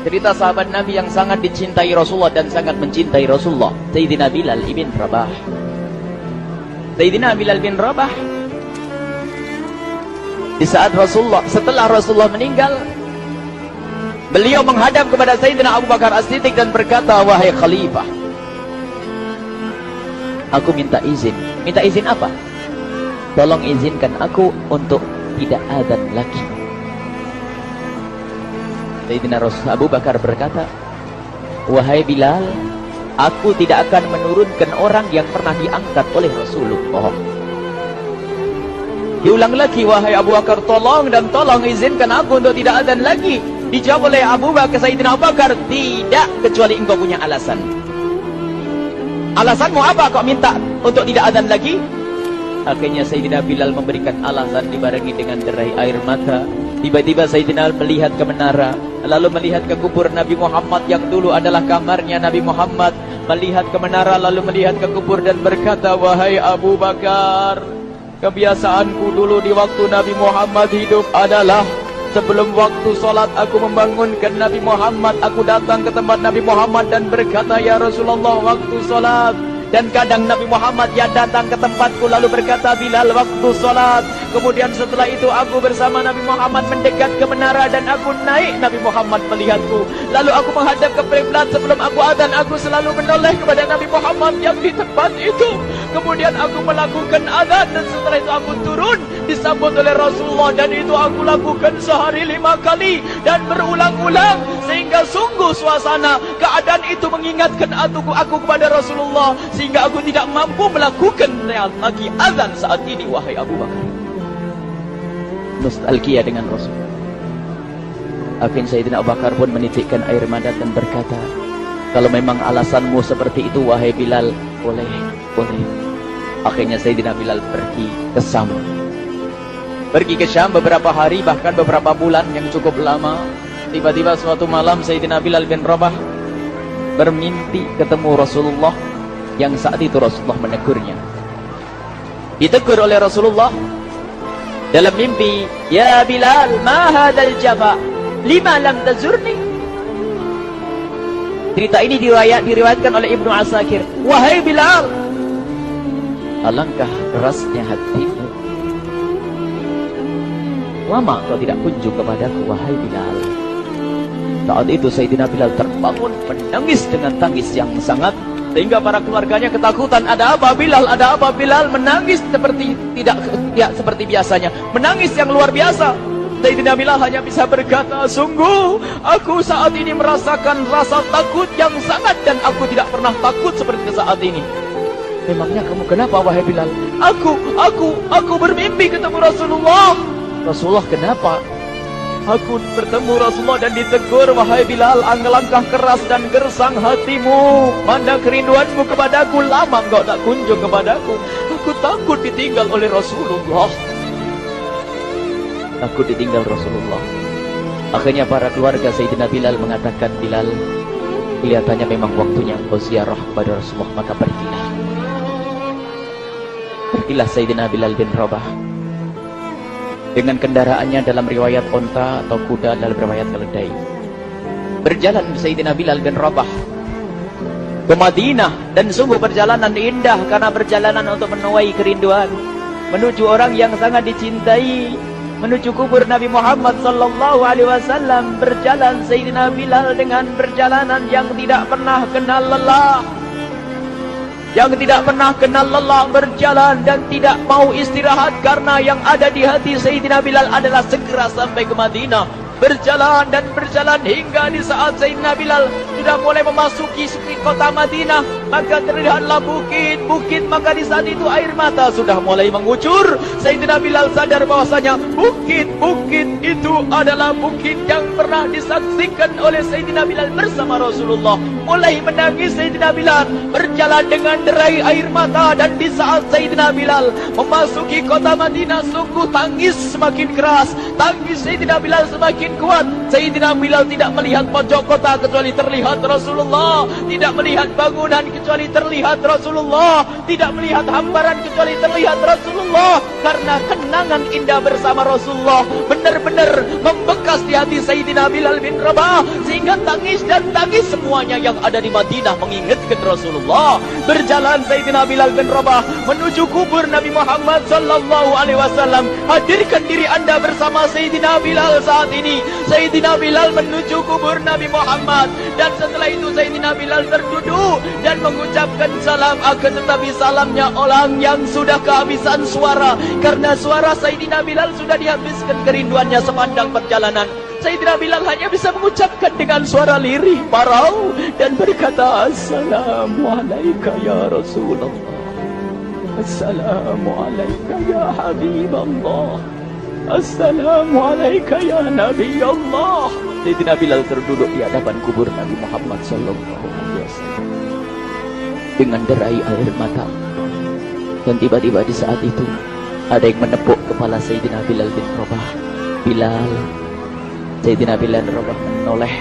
Cerita sahabat Nabi yang sangat dicintai Rasulullah dan sangat mencintai Rasulullah, Sayyidina Bilal ibn Rabah. Sayyidina Bilal bin Rabah, di saat setelah Rasulullah meninggal, beliau menghadap kepada Sayyidina Abu Bakar As-Siddiq dan berkata, wahai khalifah, aku minta izin. Minta izin apa? Tolong izinkan aku untuk tidak adzan lagi. Sayyidina Abu Bakar berkata, wahai Bilal, aku tidak akan menurunkan orang yang pernah diangkat oleh Rasulullah. Diulang lagi, wahai Abu Bakar, tolong dan tolong izinkan aku untuk tidak adzan lagi. Dijawab oleh Abu Bakar, Sayyidina Abu Bakar, tidak, kecuali engkau punya alasan. Alasanmu apa kau minta untuk tidak adzan lagi? Akhirnya Sayyidina Bilal memberikan alasan dibarengi dengan derai air mata. Tiba-tiba Sayyidina melihat ke menara, lalu melihat ke kubur Nabi Muhammad yang dulu adalah kamarnya Nabi Muhammad. Melihat ke menara, lalu melihat ke kubur dan berkata, wahai Abu Bakar, kebiasaanku dulu di waktu Nabi Muhammad hidup adalah sebelum waktu sholat aku membangunkan Nabi Muhammad. Aku datang ke tempat Nabi Muhammad dan berkata, ya Rasulullah, waktu sholat. Dan kadang Nabi Muhammad ya datang ke tempatku lalu berkata, Bilal, waktu sholat. Kemudian setelah itu aku bersama Nabi Muhammad mendekat ke menara dan aku naik. Nabi Muhammad melihatku. Lalu aku menghadap ke kiblat. Sebelum aku adzan, aku selalu menoleh kepada Nabi Muhammad yang di tempat itu. Kemudian aku melakukan adzan dan setelah itu aku turun disambut oleh Rasulullah. Dan itu aku lakukan sehari 5 kali dan berulang-ulang. Sehingga sungguh suasana keadaan itu mengingatkan aku kepada Rasulullah. Sehingga aku tidak mampu melakukan lagi azan saat ini, wahai Abu Bakar. Nostalgia dengan Rasul. Akhirnya Sayyidina Abu Bakar pun menitikkan air mata dan berkata, kalau memang alasanmu seperti itu, wahai Bilal, boleh. Akhirnya Sayyidina Bilal pergi ke Syam. Pergi ke Syam beberapa hari, bahkan beberapa bulan yang cukup lama. Tiba-tiba suatu malam Sayyidina Bilal bin Rabah bermimpi ketemu Rasulullah, yang saat itu Rasulullah menegurnya. Ditegur oleh Rasulullah dalam mimpi, ya Bilal, ma hadzal jafa, lima lam tazurni. Cerita ini diriwayatkan oleh Ibnu Asakir. Wahai Bilal, alangkah kerasnya hatimu, lama kau tidak kunjung kepadaku, wahai Bilal. Saat itu Sayyidina Bilal terbangun menangis dengan tangis yang sangat, sehingga para keluarganya ketakutan. Ada apa Bilal? Ada apa Bilal? Menangis seperti tidak seperti biasanya, menangis yang luar biasa. Sayyidina Bilal hanya bisa berkata, sungguh aku saat ini merasakan rasa takut yang sangat, dan aku tidak pernah takut seperti saat ini. Memangnya kamu kenapa, wahai Bilal? Aku bermimpi ketemu Rasulullah. Rasulullah, kenapa? Aku bertemu Rasulullah dan ditegur, wahai Bilal, alangkah keras dan gersang hatimu. Mana kerinduanmu kepadaku, lama engkau tak kunjung kepadaku. Aku takut ditinggal oleh Rasulullah. Takut ditinggal Rasulullah. Akhirnya para keluarga Sayyidina Bilal mengatakan, Bilal, kelihatannya memang waktunya engkau ziarah kepada Rasulullah, maka pergilah. Pergilah Sayyidina Bilal bin Rabah dengan kendaraannya, dalam riwayat onta atau kuda, dalam riwayat keledai. Berjalan Sayyidina Bilal bin Rabah ke Madinah, dan sungguh perjalanan indah karena perjalanan untuk menuai kerinduan, menuju orang yang sangat dicintai, menuju kubur Nabi Muhammad sallallahu alaihi wasallam. Berjalan Sayyidina Bilal dengan perjalanan yang tidak pernah kenal lelah, berjalan dan tidak mau istirahat, karena yang ada di hati Sayyidina Bilal adalah segera sampai ke Madinah. Berjalan dan berjalan hingga di saat Sayyidina Bilal sudah mulai memasuki kota Madinah, maka terlihatlah bukit-bukit. Maka di saat itu air mata sudah mulai mengucur. Sayyidina Bilal sadar bahwasanya bukit-bukit itu adalah bukit yang pernah disaksikan oleh Sayyidina Bilal bersama Rasulullah. Mulai menangis Sayyidina Bilal, berjalan dengan derai air mata. Dan di saat Sayyidina Bilal memasuki kota Madinah, sungguh tangis semakin keras, tangis Sayyidina Bilal semakin kuat. Sayyidina Bilal tidak melihat pojok kota kecuali terlihat Rasulullah, tidak melihat bangunan kecuali terlihat Rasulullah, tidak melihat hamparan kecuali terlihat Rasulullah. Karena kenangan indah bersama Rasulullah benar-benar membekas di hati Sayyidina Bilal bin Rabah, sehingga tangis dan tangis semuanya yang ada di Madinah mengingatkan Rasulullah. Berjalan Sayyidina Bilal bin Rabah menuju kubur Nabi Muhammad sallallahu alaihi wasallam. Hadirkan diri Anda bersama Sayyidina Bilal saat ini. Sayyidina Bilal menuju kubur Nabi Muhammad, dan setelah itu Sayyidina Bilal terduduk dan mengucapkan salam, akan tetapi salamnya orang yang sudah kehabisan suara, karena suara Sayyidina Bilal sudah dihabiskan kerinduannya sepanjang perjalanan. Sayyidina Bilal hanya bisa mengucapkan dengan suara lirih parau dan berkata, Assalamualaikum ya Rasulullah, Assalamualaikum ya Habiballah, Assalamualaikum ya Nabi Allah. Sayyidina Bilal terduduk di hadapan kubur Nabi Muhammad sallallahu alaihi wasallam dengan derai air mata. Dan tiba-tiba di saat itu ada yang menepuk kepala Sayyidina Bilal bin Rabah. Bilal. Sayyidina Bilal bin Rabah menoleh.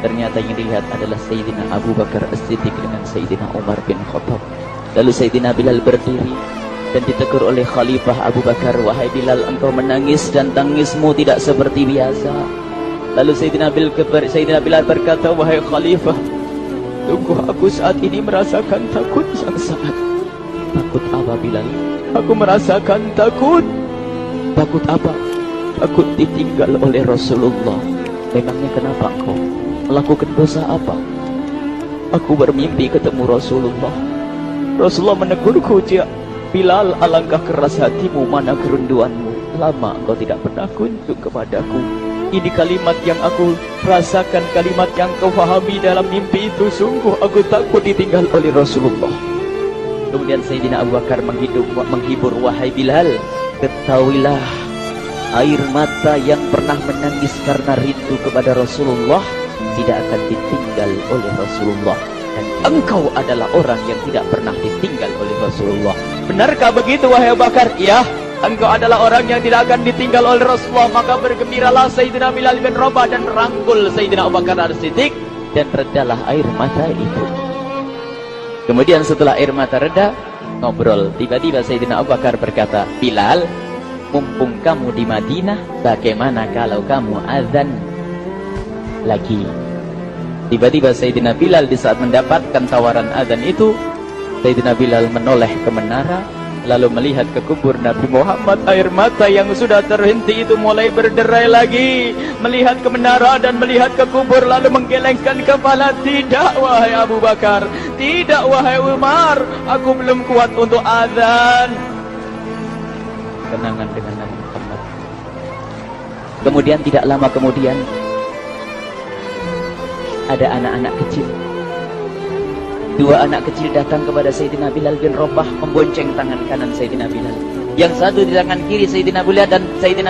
Ternyata yang dilihat adalah Sayyidina Abu Bakar As-Siddiq dengan Sayyidina Umar bin Khattab. Lalu Sayyidina Bilal berdiri dan ditegur oleh Khalifah Abu Bakar, wahai Bilal, engkau menangis dan tangismu tidak seperti biasa. Lalu Sayyidina Bilal berkata, wahai Khalifah, sungguh aku saat ini merasakan takut yang sangat. Takut apa Bilal? Aku merasakan takut. Takut apa? Takut ditinggal oleh Rasulullah. Memangnya kenapa engkau? Melakukan dosa apa? Aku bermimpi ketemu Rasulullah. Rasulullah menegurku, Bilal, alangkah keras hatimu, mana kerunduanmu. Lama engkau tidak pernah kunjung kepadaku. Ini kalimat yang aku rasakan, kalimat yang kau fahami dalam mimpi itu. Sungguh aku takut ditinggal oleh Rasulullah. Kemudian Sayyidina Abu Bakar menghibur, wahai Bilal, ketahuilah, air mata yang pernah menangis karena rindu kepada Rasulullah tidak akan ditinggal oleh Rasulullah. Dan engkau adalah orang yang tidak pernah ditinggal oleh Rasulullah. Benarkah begitu wahai Abu Bakar? Ya, engkau adalah orang yang tidak akan ditinggal oleh Rasulullah. Maka bergembiralah Sayyidina Bilal bin Rabah dan merangkul Sayyidina Abu Bakar As-Siddiq, dan redalah air mata itu. Kemudian setelah air mata reda, ngobrol. Tiba-tiba Sayyidina Abu Bakar berkata, Bilal, mumpung kamu di Madinah, bagaimana kalau kamu azan lagi? Tiba-tiba Sayyidina Bilal di saat mendapatkan tawaran azan itu, Sayyidina Bilal menoleh ke menara, lalu melihat ke kubur Nabi Muhammad. Air mata yang sudah terhenti itu mulai berderai lagi. Melihat ke menara dan melihat ke kubur, lalu menggelengkan kepala. Tidak wahai Abu Bakar, tidak wahai Umar, aku belum kuat untuk azan. Kenangan dengan Nabi Muhammad. Kemudian tidak lama kemudian ada anak-anak kecil. Dua anak kecil datang kepada Sayyidina Bilal bin Rabah, membonceng tangan kanan Sayyidina Bilal. Yang satu di tangan kiri Sayyidina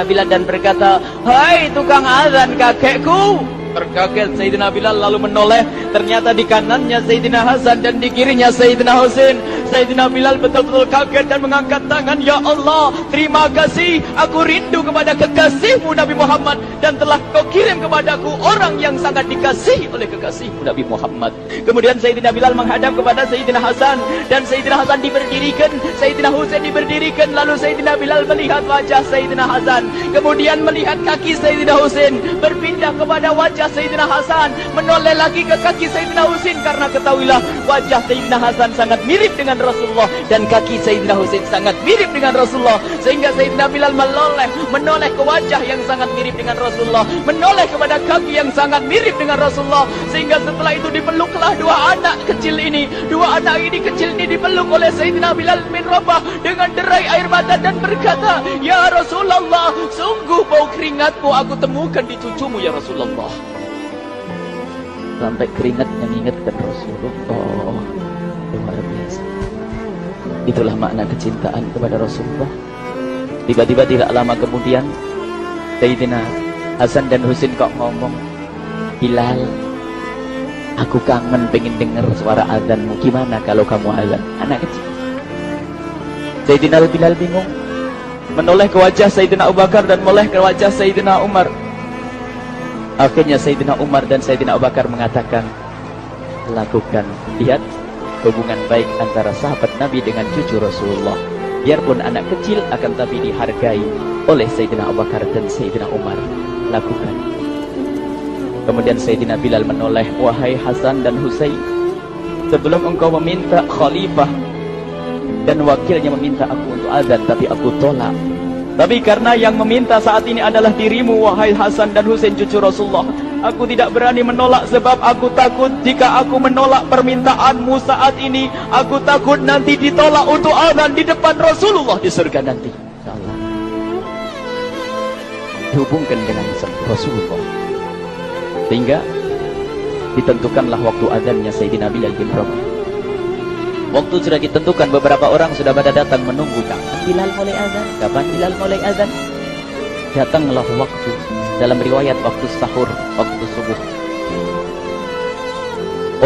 Bilal dan berkata, hai tukang azan kakekku. Terkaget Sayyidina Bilal lalu menoleh. Ternyata di kanannya Sayyidina Hasan dan di kirinya Sayyidina Husain. Sayyidina Bilal betul-betul kaget dan mengangkat tangan. Ya Allah, terima kasih. Aku rindu kepada kekasihmu Nabi Muhammad, dan telah kau kirim kepadaku orang yang sangat dikasihi oleh kekasihmu Nabi Muhammad. Kemudian Sayyidina Bilal menghadap kepada Sayyidina Hasan, dan Sayyidina Hasan diberdirikan, Sayyidina Husain diberdirikan. Lalu Sayyidina Bilal melihat wajah Sayyidina Hasan, kemudian melihat kaki Sayyidina Husain, berpindah kepada wajah Sayyidina Hasan, menoleh lagi ke kaki Sayyidina Husain, karena ketahuilah wajah Sayyidina Hasan sangat mirip dengan Rasulullah dan kaki Sayyidina Husain sangat mirip dengan Rasulullah, sehingga Sayyidina Bilal menoleh ke wajah yang sangat mirip dengan Rasulullah, menoleh kepada kaki yang sangat mirip dengan Rasulullah, sehingga setelah itu dipeluklah dua anak kecil ini. Dua anak ini kecil ini dipeluk oleh Sayyidina Bilal bin Rabah dengan derai air mata dan berkata, ya Rasulullah, sungguh bau keringatmu aku temukan di cucumu ya Rasulullah. Sampai keringat mengingatkan Rasulullah. Luar biasa. Itulah makna kecintaan kepada Rasulullah. Tiba-tiba tidak lama kemudian Sayyidina Hasan dan Husain kok ngomong, Bilal, aku kangen pengen dengar suara azanmu. Gimana kalau kamu azan? Anak kecil. Sayyidina Bilal bingung, menoleh ke wajah Sayyidina Abu Bakar dan menoleh ke wajah Sayyidina Umar. Akhirnya Sayyidina Umar dan Sayyidina Abu Bakar mengatakan, lakukan, lihat hubungan baik antara sahabat Nabi dengan cucu Rasulullah. Biarpun anak kecil, akan tapi dihargai oleh Sayyidina Abu Bakar dan Sayyidina Umar. Lakukan. Kemudian Sayyidina Bilal menoleh, wahai Hasan dan Husain, sebelum engkau meminta khalifah dan wakilnya meminta aku untuk azan, tapi aku tolak. Tapi karena yang meminta saat ini adalah dirimu, wahai Hasan dan Husain cucu Rasulullah, aku tidak berani menolak, sebab aku takut jika aku menolak permintaanmu saat ini, aku takut nanti ditolak untuk azan di depan Rasulullah di surga nanti. InsyaAllah. Dihubungkan dengan Rasulullah, sehingga ditentukanlah waktu azannya Sayyidina Bilal bin Rabah. Waktu sudah ditentukan, beberapa orang sudah pada datang menunggu, kapan Bilal mulai azan? Kapan Bilal mulai azan? Datanglah waktu, dalam riwayat waktu sahur, waktu subuh.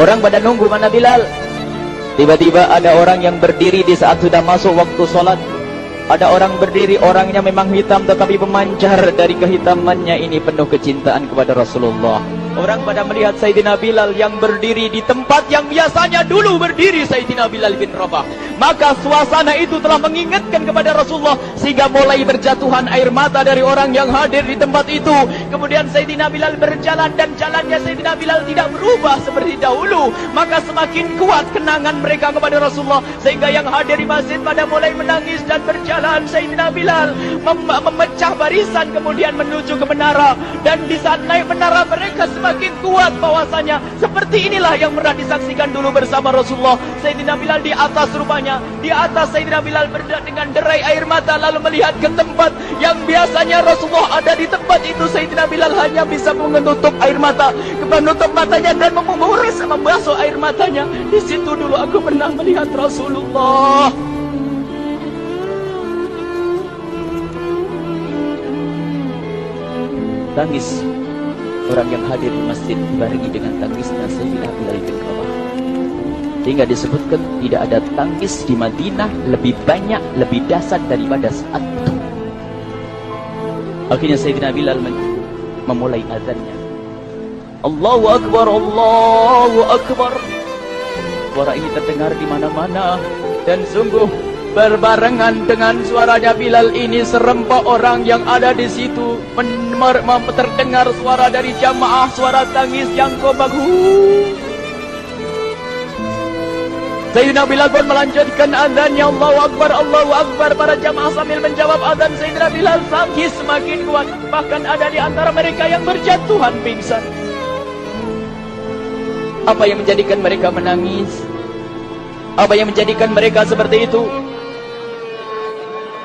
Orang pada nunggu mana Bilal. Tiba-tiba ada orang yang berdiri di saat sudah masuk waktu sholat. Ada orang berdiri, orangnya memang hitam tetapi memancar dari kehitamannya ini penuh kecintaan kepada Rasulullah. Orang pada melihat Sayyidina Bilal yang berdiri di tempat yang biasanya dulu berdiri Sayyidina Bilal bin Rabah. Maka suasana itu telah mengingatkan kepada Rasulullah, sehingga mulai berjatuhan air mata dari orang yang hadir di tempat itu. Kemudian Sayyidina Bilal berjalan, dan jalannya Sayyidina Bilal tidak berubah seperti dahulu. Maka semakin kuat kenangan mereka kepada Rasulullah, sehingga yang hadir di masjid pada mulai menangis dan berjalan. Sayyidina Bilal memecah barisan kemudian menuju ke menara, dan di saat naik menara mereka semakin kuat bahwasanya seperti inilah yang pernah disaksikan dulu bersama Rasulullah. Sayyidina Bilal di atas rumahnya, di atas Sayyidina Bilal berada dengan derai air mata, lalu melihat ke tempat yang biasanya Rasulullah ada di tempat itu. Sayyidina Bilal hanya bisa menutup air mata, menutup matanya dan membasuh air matanya. Di situ dulu aku pernah melihat Rasulullah. Tangis orang yang hadir di masjid dibarengi dengan tangisnya Sayyidina Bilal bin Rabah. Hingga disebutkan tidak ada tangis di Madinah lebih banyak, lebih dahsyat daripada saat itu. Akhirnya Sayyidina Bilal memulai azannya. Allahu Akbar, Allahu Akbar. Suara ini terdengar di mana-mana, dan sungguh berbarengan dengan suaranya Bilal ini serempak orang yang ada di situ terdengar suara dari jamaah, suara tangis yang bagus. Sayyidina Bilal pun melanjutkan azannya, Allahu Akbar, Allahu Akbar. Para jamaah sambil menjawab azan Sayyidina Bilal, tangis semakin kuat. Bahkan ada di antara mereka yang berjatuhan pingsan. Apa yang menjadikan mereka menangis? Apa yang menjadikan mereka seperti itu?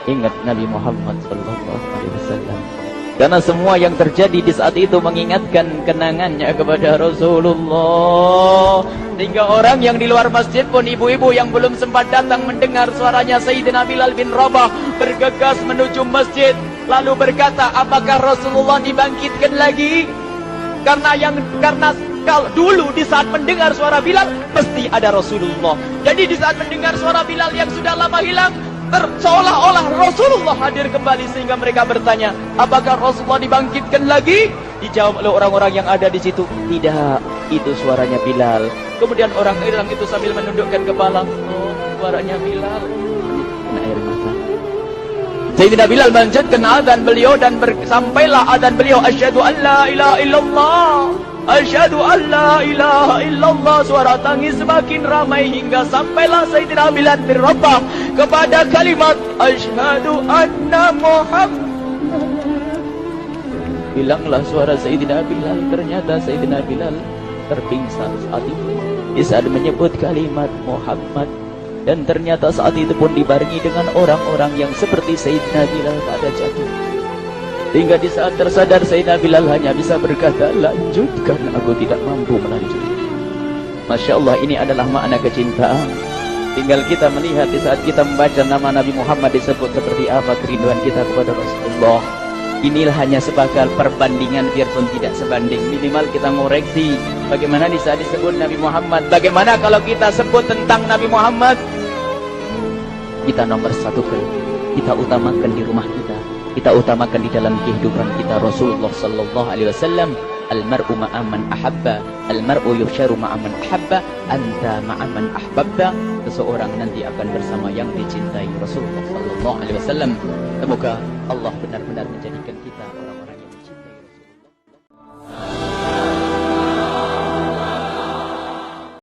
Ingat Nabi Muhammad SAW. Karena semua yang terjadi di saat itu mengingatkan kenangannya kepada Rasulullah. Sehingga orang yang di luar masjid pun, ibu-ibu yang belum sempat datang mendengar suaranya Sayyidina Bilal bin Rabah, bergegas menuju masjid, lalu berkata, apakah Rasulullah dibangkitkan lagi? Karena kalau dulu di saat mendengar suara Bilal mesti ada Rasulullah. Jadi di saat mendengar suara Bilal yang sudah lama hilang, seolah-olah Rasulullah hadir kembali, sehingga mereka bertanya, apakah Rasulullah dibangkitkan lagi? Dijawab oleh orang-orang yang ada di situ, tidak, itu suaranya Bilal. Kemudian orang itu sambil menundukkan kepala, oh, suaranya Bilal. Kena air mata. Sayyidina Bilal melanjutkan azan beliau, dan sampailah azan beliau, asyhadu an la ilaha illallah, asyhadu an la ilaha illallah. Suara tangis semakin ramai hingga sampailah Sayyidina Bilal bin Rabah kepada kalimat asyhadu anna Muhammad. Bilanglah suara Sayyidina Bilal. Ternyata Sayyidina Bilal terpingsan saat itu di saat menyebut kalimat Muhammad. Dan ternyata saat itu pun dibarengi dengan orang-orang yang seperti Sayyidina Bilal pada jatuh. Hingga di saat tersadar Sayyidina Bilal hanya bisa berkata, lanjutkan, aku tidak mampu melanjutkan. Masya Allah, ini adalah makna kecintaan. Tinggal kita melihat di saat kita membaca nama Nabi Muhammad disebut seperti apa kerinduan kita kepada Rasulullah. Inilah hanya sebagai perbandingan, biarpun tidak sebanding. Minimal kita ngoreksi bagaimana di saat disebut Nabi Muhammad. Bagaimana kalau kita sebut tentang Nabi Muhammad, kita nomor satu, kita utamakan di rumah kita, kita utamakan di dalam kehidupan kita Rasulullah Sallallahu Alaihi Wasallam. Al-mar'u ma'aman ahabba, al-mar'u yusharu ma'aman ahabba, anta ma'aman ahbabta. Seseorang nanti akan bersama yang dicintai Rasulullah sallallahu alaihi wasallam. Semoga Allah benar-benar menjadikan kita